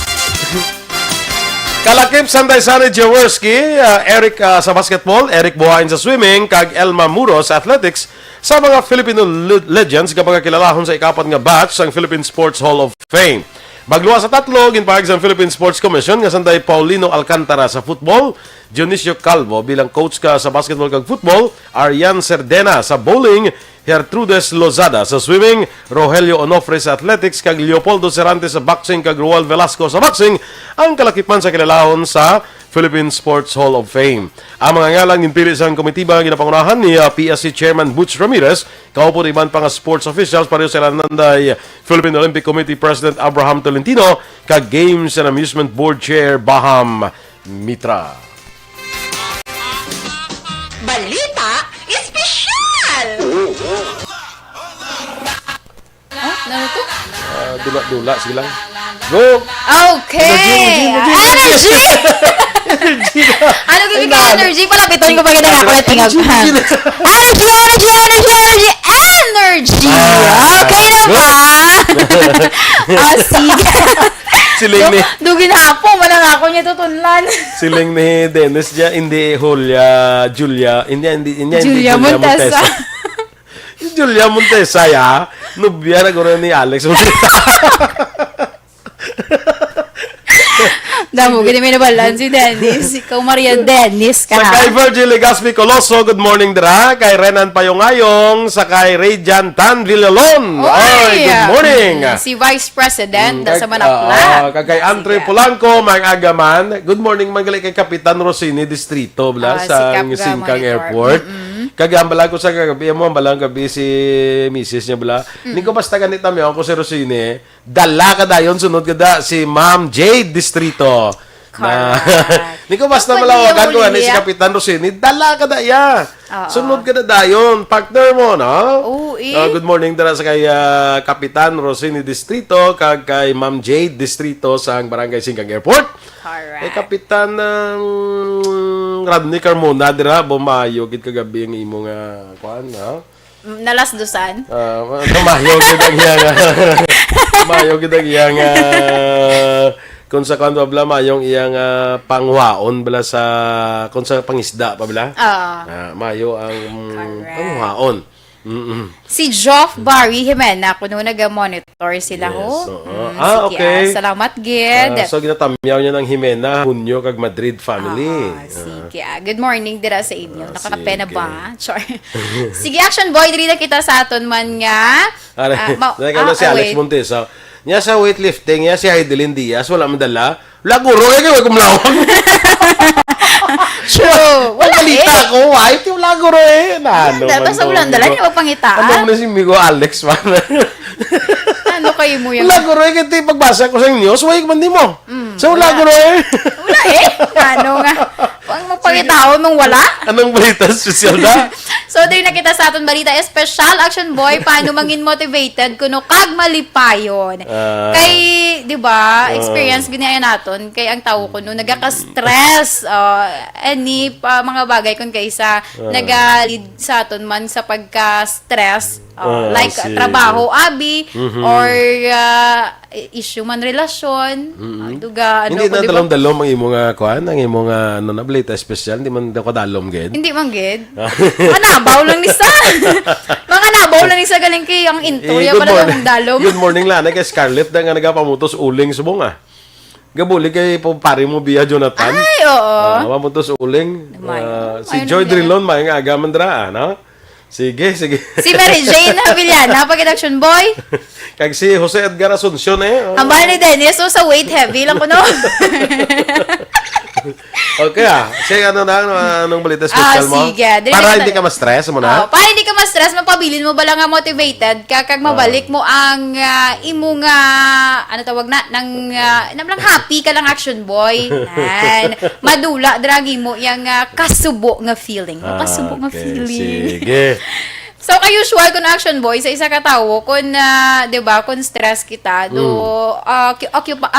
Kalakip Sanday Sani Jaworski, Eric sa basketball, Eric Buhain sa swimming, kag Elma Muro sa athletics sa mga Filipino legends kapag kilalahon sa ikapat nga batch sa Philippine Sports Hall of Fame. Bagluwa sa tatlo, ginpahag sa Philippine Sports Commission nga sanday Paulino Alcantara sa football, Dionisio Calvo bilang coach ka sa basketball kag football, Arian Cerdena sa bowling, Gertrudes Lozada sa swimming, Rogelio Onofre sa athletics, kag Leopoldo Cervantes sa boxing, kag Roel Velasco sa boxing, ang kalakipan sa kilalahon sa Philippine Sports Hall of Fame. Ang mga ngalang ginpili sa komitiba ginapangunahan ni PSC Chairman Butch Ramirez, kaupo iban pa nga sports officials, pareho sila nanday Philippine Olympic Committee President Abraham Tolentino, kag Games and Amusement Board Chair Baham Mitra. Balita espesyal! Ano to? Dula-dula, sige lang. Go! Okay! Energy! Ano gigi ka energy? Palapiton ko pag ginagakulat tingag. Energy! Okay na ba? Sige. Siling ni Dugin hapo, manang ako niya tutunlan. siling ni Dennis dia, hindi Julia Julia Montesa. Julia Montesa ya. Nubya na guro ni Alex. Damo, gini may nabalan si Dennis. Ikaw, Maria Dennis ka Sa na. kay Virgil Legaspi Coloso, good morning dira. Kay Renan Payongayong, sa kay Rayjan Tan Villalon. Oy, good morning. Si Vice President, sa Manakla. Kay Andre Polanco, mga agaman. Good morning, magaling kay Kapitan Rosini Distrito, Si bla, sa Capga Singkang Monitor. Airport. Kagambala ko sa kagabi mo, ambalang gabi si Mrs. niya bala. Hindi ko basta ganito mo ako si Rosini. Dala ka dayon, sunod ka da si Ma'am Jade Distrito. Hindi ko basta malawagan ko si Kapitan Rosini. Dala ka da ya. Sunod ka da dayon. Partner mo, no? Good morning dara sa kay Kapitan Rosini Distrito, kag kay Ma'am Jade Distrito sa Barangay Singkang Airport. Correct. Kay Kapitan Rodney Carmona dira bumayo gid kagabi ang imo nga kuan, ha? Nalasdusan. Bumayo gid ang iya nga. Bumayo gid ang iya nga kung sa kanto bla mayong iyang pangwaon bala sa kung sa pangisda pa bala. Mayo ang pangwaon. Si Joff Barry Jimena, kuno nag-monitor sila ho. Okay. Salamat, Gid. So ginatamyaw niya ng Jimena, Hunyo kag Madrid family. Sige. Good morning dira sa inyo. Nakakapena ba? Sure. Sige, action boy, diri na kita sa aton man nga. Si Alex Montesa. Niya sa weightlifting, niya si Heidelin Diaz, wala madala. Laguro, kayo kumlawag. True. Wala balita ko, white yung laguro eh. Ano Dapat sa ulan dala niya Ano papangitaan. na si Migo Alex man? Ano kayo mo yung... Laguro eh, kasi pagbasa ko sa news, wait man di mo. So, laguro eh. Wala eh. Ano nga. Pang mapangitaon mong wala. Anong balita special na? So, din nakita sa aton balita, special action boy, paano mangin motivated kuno kag malipayon. Kay, di ba, experience ginaya naton, kay ang tao kuno nagaka-stress, any mga bagay kun kaysa naga-lead sa aton man sa pagka-stress, like sige. trabaho, abi, or issue man relasyon, duga, ano Hindi ko, na di ba? dalom-dalom ang imong kuan, ang imong ano na balita special, hindi man daw kadalom gid. Hindi man gid. Mga nabaw lang ni sa. Mga nabaw lang ni sa galing kay ang intro ya pala ng dalom. Good morning lang kay Scarlett da nga nagapamutos uling subong ah. Gabuli kay pare mo Bia Jonathan. Ay, oo. Pamutos uling. Si Ayun, Joy ayun. Drilon may nga aga man dra, no? Sige. Si Mary Jane Villana, pag-action boy. Kag si Jose Edgar Asuncion eh. Ang bahay ni Dennis, so sa weight heavy lang ko no. Okay Sige, anong balita special mo? sige. Dili Para na hindi ka tayo. ma-stress mo na. Para hindi ka ma-stress, mapabilin mo ba lang nga motivated kag mabalik mo ang imo nga ano tawag na nang lang happy ka lang action boy. Nan. Madula dragi mo yang kasubo nga feeling. Kasubo nga Okay, feeling. Sige. So, usual kun action boy, sa isa ka tawo, kun, di ba, kun stress kita,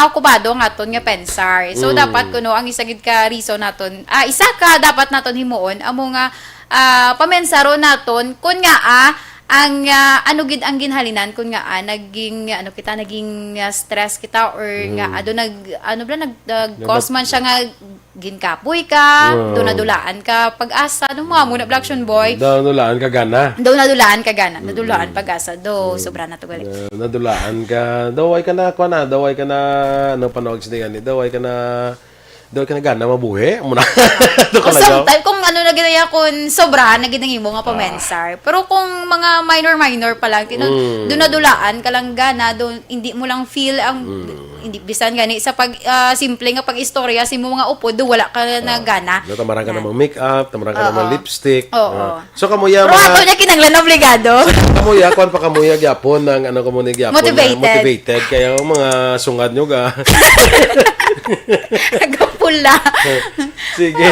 okupado nga ton nga pensar. So, dapat kuno ang isagid ka reason naton, isa ka dapat naton himuon, amo nga, pamensaro naton, kun nga, ang ano gid ang ginhalinan kun nga naging stress kita or nga cause man siya nga ginkapoy ka, do nadulaan ka pag-asa no mga muna action boy. Nadulaan ka gana. Do nadulaan ka gana, nadulaan pag-asa do sobra na to gali. Nadulaan ka. Daway ka na ano panawag sa gani. Daway ka na gana mabuhi. Muna. O sometimes, kung ano na ginaya kung sobra, na ginangi mo nga pamensar. Pero kung mga minor pa lang, doon nadulaan ka lang gana, doon hindi mo lang feel ang, hindi bisan gani, sa pag, simple nga pag-istorya, si mo mga upo, doon wala ka na gana. Tamarang ka namang make-up, tamarang ka namang lipstick. Oo. So kamuya Pero ako niya kinanglan obligado. kamuya kung pa kamuya gyapon ng ano kamuya gyapon Motivated. kaya ang mga sungad nyo ga. Nagapula. Sige.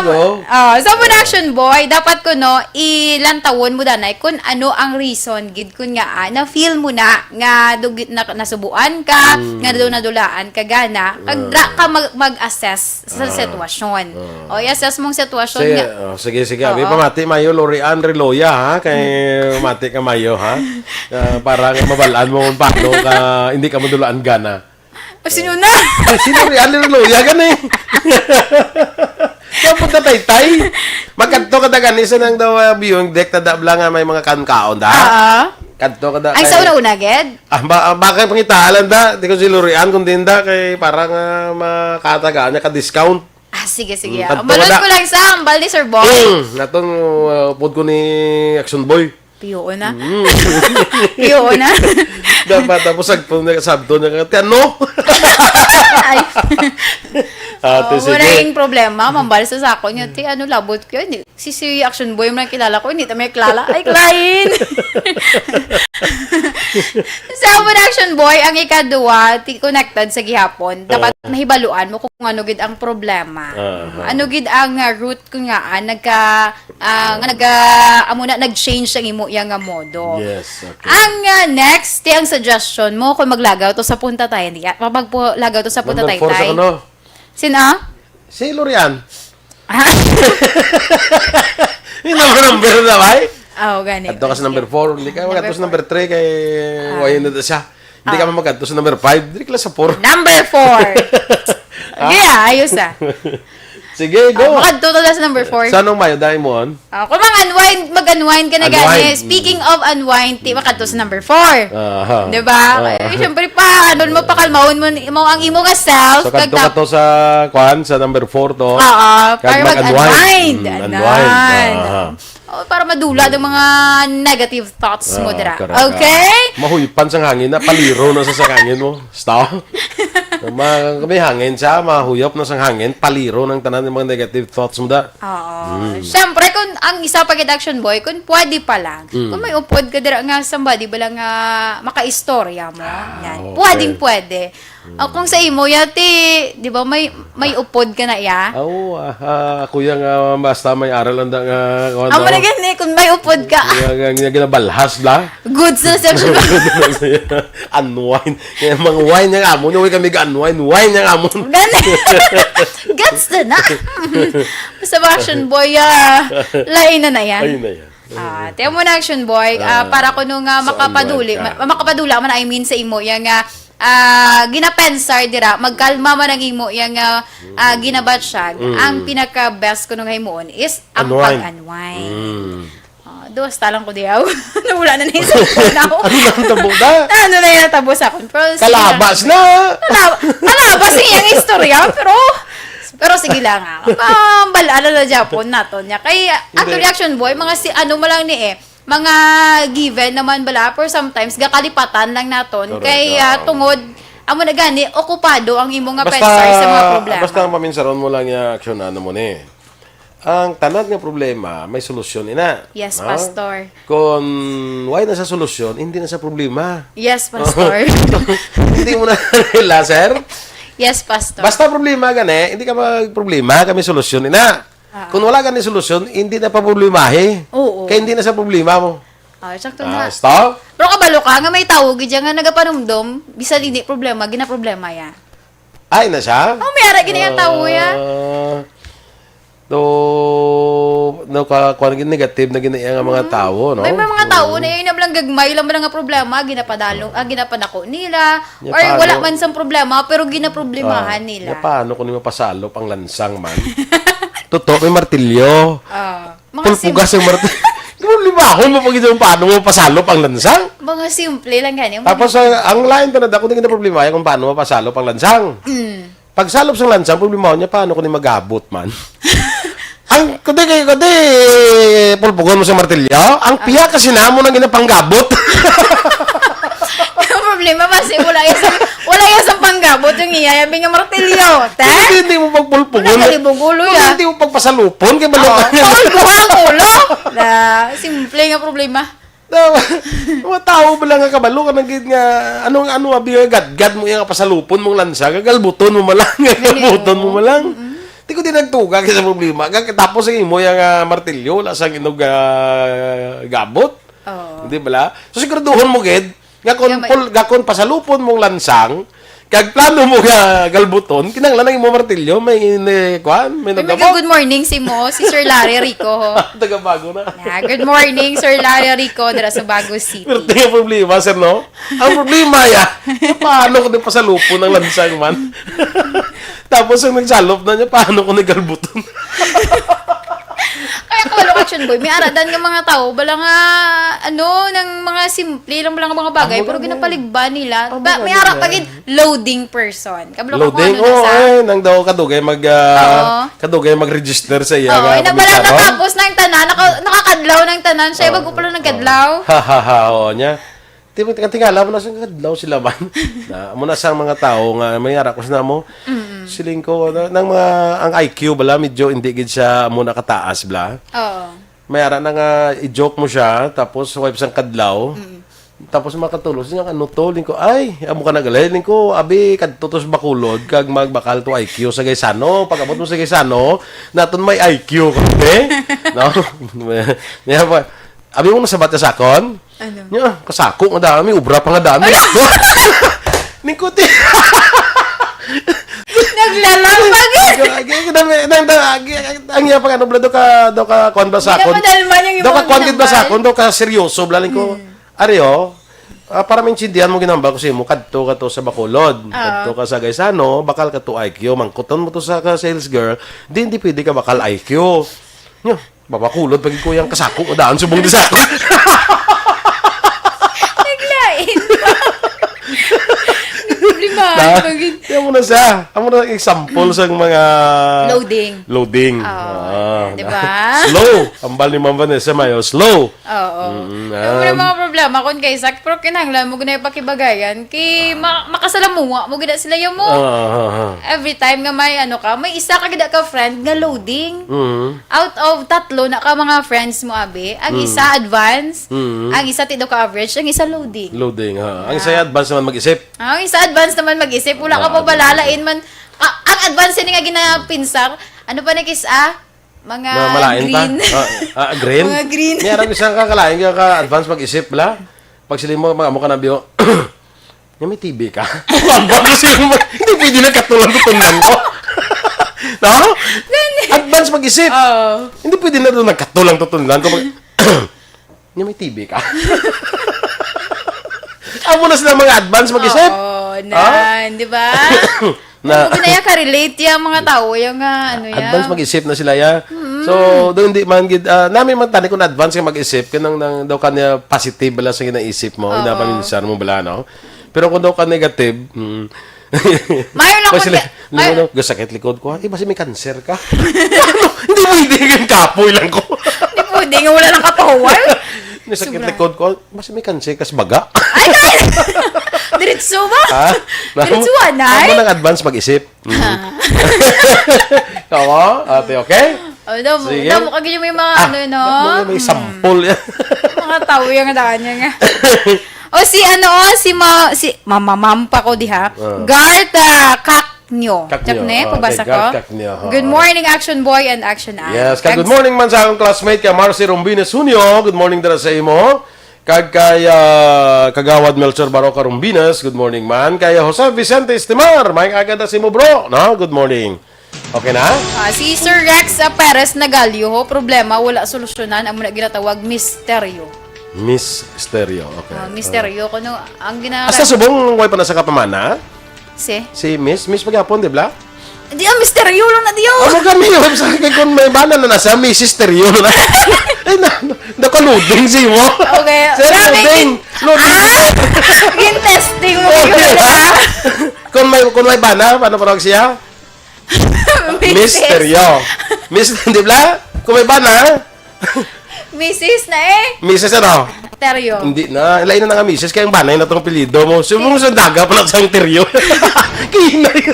Go. So, action boy, dapat ko no, ilantawon mo danay kung ano ang reason, gid kun nga, na feel mo na, nga dugit na nasubuan ka, nga doon nadulaan ka gana, kag ka mag-assess sa sitwasyon. I-assess mong sitwasyon nga. Sige. Abi pamati mayo Lorian Reloya ha kay mati ka mayo ha. Para nga mabalaan mo kung paano ka hindi ka madulaan gana. Sino na? Sino Lorian Reloya gani? Kapag tatay-tay, magkanto ka da ganisa nang daw biyong dek tada nga may mga kankaon da. Kanto ka da. Ay, sa una-una, ged? Bakit pangitalan da? Di ko si Lorian kundi da kay parang makatagaan niya ka-discount. Sige. Kanto Balon ka da. ko lang sa ambal ni Sir Boy. Natong pod ko ni Action Boy. Piyo na. Piyo na. Dapat tapos sabto niya ka, ano? Ay. Sige. Wala yung problema, mambal sa sako niya, ano labot ko yun. Si Action Boy mo lang kilala ko, hindi may klala. Ay, Klein! Sa Action Boy, ang ikaduwa, connected sa gihapon, dapat mahibaluan mo kung ano gid ang problema. Ano gid ang root ko nga, nag-change ang imo yang nga modo. Yes, okay. Ang next, ang suggestion mo, kung maglagaw to sa punta tayo, hindi ka, lagaw to sa punta Number tayo. 4 sa ano? Sino? Si Lorian. Ha? Yung number na ba? Ganito. Kadto ka sa number 4. Hindi ka magadto sa number 3 kay wayan na siya. Hindi ka magadto sa number 5. Hindi ka sa 4. Number 4. Ayos Sige, go. Makadto to sa number 4. Sa anong mayo dahil mo on? Kung mag-unwind ka na gani. Speaking of unwind, makadto sa number 4. Aha. Diba? Siyempre pa, doon mo pakalmawon mo ang imo nga self. So kadto ka to sa sa number 4 to. Para Kag mag-unwind. Unwind. Para madula ng mga negative thoughts mo dira. Correct. Okay? Mahuypan sa hangin na paliro na sa hangin mo. Stop. Kami hangin siya, mahuyop na sang hangin, paliro ng tanan ng mga negative thoughts mo da. Oo. Siyempre, kung ang isa pag action boy, kung pwede pa lang, kung may upod ka dira nga somebody, bala nga makaistorya mo. Yan. okay. Pwede. Kung sa imo, yati, di ba, may upod ka na ya? Oo, kuya nga basta may aral ang da nga. Amo na gani, kung may upod ka, Nga ginabalhas la. goods na section boy. Unwind. Yung mga wine yung amon. Yung kami unwind. Wine yung amon. Gani. Gets na na. Basta ba, action boy, lain na yan. Ayun na yan. Tiyan mo na, action boy, para ko nung makapaduli, unwind ka. makapadula man, I mean, sa imo, yung ginapensar dira, magkalma man ang imo, yung ginabatsyag, ang pinaka-best ko nung himuon is ang Unwind. pag-unwind. Dos, talang ko diyaw. Nawala na na isang punaw. Ano ang tabo da? Ano na yung natabos ako. Pero, sige lang. Kalabas na! Kalabas yung istorya, pero sige lang ha. Balala na Japon nato niya. Kaya, actually, action boy, mga ano mo lang ni mga given naman bala, pero sometimes, gakalipatan lang naton. Kaya, tungod, amo na gani, okupado ang imong nga pensar sa mga problema. Basta ang paminsaron mo lang yung action ano mo ni. Ang tanad nga problema, may solusyon ina. Yes, No? Pastor. Kung why na sa solusyon, hindi na sa problema. Yes, Pastor. Hindi mo na laser. Yes, Pastor. Basta problema gani, hindi ka mag-problema, kami solusyon ina. Kung wala gani solusyon, hindi na pa problemahe. Oo. Kaya hindi na sa problema mo. Sakto na. Stop. Pero kabalo ka, nga may tawag, diyan nga nagapanumdom, bisa hindi problema, gina-problema ya. Ay na siya. May ara gina yung tawo ya. No kuan negative na ginaya nga mga tao, no? May mga tao na yun na lang gagmay lang nga problema, ginapadako nila, Ya, or paano? wala man sang problema, pero ginaproblemahan nila. Ya, paano kung mapasalo pang lansang man? Totoo, may martilyo. Mga Pulpugas ang martilyo. Limahon mo pag ito paano mo pasalo pang lansang. Mga simple lang ganyan. Tapos ang lain to na dako din na problema kung paano mapasalo pang lansang. Pag salop sa lansang, problema niya paano kung magabot man. Ang kundi pulpugon mo sa martilyo, ang piya kasi namo nang ginapanggabot. Ang problema kasi wala yung panggabot yung iyayabing ng martilyo. Hindi mo pagpulpugon. Wala kalibugulo ya. Hindi mo pagpasalupon kay balok. Ang ulo. Na, simple nga problema. Mga tao ba lang nga kabalo ka naging nga ano abi gad mo yung pasalupon mong lansa gagalbuton mo malang gagalbuton mo malang. Di ko din nagtuga kasi sa problema. Tapos ang imo yung martilyo wala sang inog gabot. Hindi bala? So siguraduhon mo gid gakon pasalupon mong lansang kag plano mo nga galbuton kinahanglan ang imo martilyo may may nagabot. Good morning si Sir Larry Rico. Tagabago na. Yeah, good morning, Sir Larry Rico, dira sa Bago City. Pero tingnan problema, sir, no? Ang problema, paano ko din pasalupon ng lansang man? Tapos yung nagsalop na niya, paano ko nagalbuton? Kaya kabalo action boy, may aradan nga mga tao, bala nga, ng mga simple lang bala nga mga bagay, pero ginapaligba nila. May ara pagid loading person. Kabalo ka Loading, kung ano nang daw kadugay mag-register sa iya. Oo, inabala natapos ng tanan, nakakadlaw ng tanan, siya bago pala nagkadlaw. Oo niya. Tingala mo na sa kadlaw sila man. Amo na sang mga tao nga may ara ko na mo. Siling ko nang mga ang IQ bala medyo hindi gid siya mo nakataas bala. Oo. May ara na nga i-joke mo siya tapos wipe sang kadlaw. Tapos makatulos niya ano to lingko ay amo ka nagalay lingko abi kadto sa Bacolod kag magbakal to IQ sa Gaisano pag abot mo sa Gaisano naton may IQ kante no niya pa abi mo nasabat sa sakon ano niya kasako nga dami ubra pa nga dami lingko ti Naglalang bagay. ang iya pa ano bla do ka kon ba sakon Pinapadalman yung do ka ibang kon gid ba ginambal. sakon do ka seryoso blaling ko Areo, para maintindihan mo ginambal ko sa imo kadto ka to sa Bacolod, kadto ka sa Gaisano, bakal ka to IQ, mangkuton mo to sa sales girl, hindi pwede ka bakal IQ. Nyo, babakulod pag ko yung kasako o daan subong di sako. Naglain. Problema. Amo na siya. Amo na example sa mga Loading. Di ba? Slow. Ambal ni Ma'am Vanessa Mayo, slow. Oo. Yung mga problema kung kay Sak, pero kinahanglan mo gina ipakibagayan, makasalamuha mo gina sila yung mo. Every time nga may may isa ka gina ka friend nga loading. Out of 3 na ka mga friends mo, abi, ang isa advance, ang isa tido ka average, ang isa loading. Loading, ha. Ang saya advance naman mag-isip. Ang isa advance naman mag-isip, wala ka pa balalain man. Ang advance yun nga ginapinsar, ano pa nakis mga Malain green. pa. Green? Mga green. Meron isang kakalain ka advance mag-isip, bala. Pag sila mo, ka na biyo, may TV ka. Hindi pwede na katulang tutunan ko. No? Advance mag-isip. Hindi pwede na doon nagkatulang tutunan ko. May TV ka. Amo na sila mga advance mag-isip. Di ba? Na Ginaya ka relate yung mga tao, yung advance mag-isip na sila ya. So, doon di man gid namin man tani kung advance ka mag-isip kanang daw kanya positive bala sa ginaisip mo, inapaminsan mo bala no. Pero kung daw ka negative, Mayo lang ko gasakit likod ko. Basi may cancer ka. Hindi mo hindi kang kapoy lang ko. Hindi po, hindi nga wala ng katawal. Nasakit likod ko. Basi may cancer kas baga. Ay, guys! Diretso ba? Diretso anay? Ako ng advance mag-isip. Oo, ate, okay? Sige. Damo ka ganyan may mga May sample yan. mga tao yung daan niya nga. si Mama Mampa ko diha. Garta Kaknyo. Kaknyo. Pabasa Okay, ko. Gart Kaknyo. Good morning, Action Boy and Action Ann. Yes, good morning man sa akong classmate kay Marcy Rombines Junio. Good morning dara sa imo. Kag kay Kagawad Melchor Baroca Rombines. Good morning man. Kay Jose Vicente Estimar. May agad si mo bro. No? Good morning. Okay na? Si Sir Rex Perez Nagalio, problema, wala solusyonan. Ang muna ginatawag, misteryo. Miss Stereo. Okay. Misteryo, kuno ang ginara... Asa subong way pa na sa kapamana? Si Miss pagapon, di ba? Di misteryo lang na diyo. Ano kami yung sa akin kung may bana na nasa Miss Stereo na. Ay nakaluding si mo. Okay. Sir, loading. Yung testing mo. Kung may bana, paano parang siya? Misteryo. Miss, di ba? Kung may bana, Mrs. na Mrs. ano? Teryo. Hindi na. Ilain na nga Mrs. Kaya yung banay na itong apelido mo. Subong sa daga pala sa teryo. Kinay.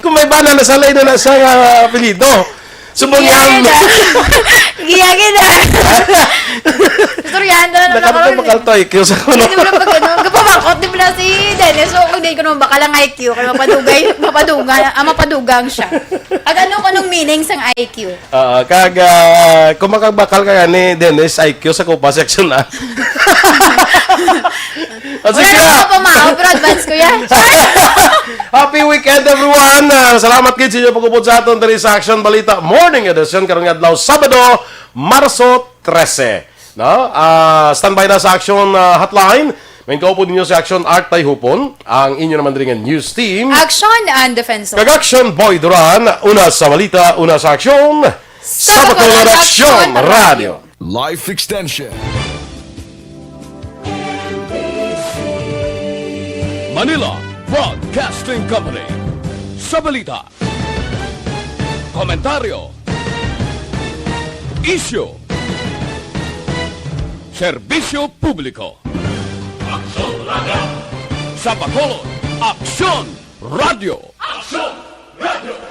Kung may bana na sa lain na sa apelido. Subong yan. Giyagin na. Turyanda na naman. Nakapag makaltoy. Kaya sa kuno. Hindi mo na pag kapamakot di pala si Dennis. So, kung di ko naman baka lang IQ. Kaya mapadugang siya. Anong meaning sang IQ? Kung makabakal ka ni Dennis, IQ sa Kupa Section na. Wala na ako pamao, pero advance ko yan. Happy weekend everyone! Salamat kids sa inyo pagupod sa aton diri sa Action Balita Morning Edition karong adlaw Sabado, Marso 13. No? Standby na sa Action Hotline. May kaupod ninyo sa Action Art Tayhupon, ang inyo naman rin ang news team. Action and Defense. Kag-Action Boy Duran, una sa balita, una sa aksyon, sa Bacolod Action Radio. Life Extension. Manila Broadcasting Company. Sa balita, komentaryo, isyu, serbisyo publiko. Aksyon Radio. Sa Bacolod, Aksyon Radio. Aksyon Radio.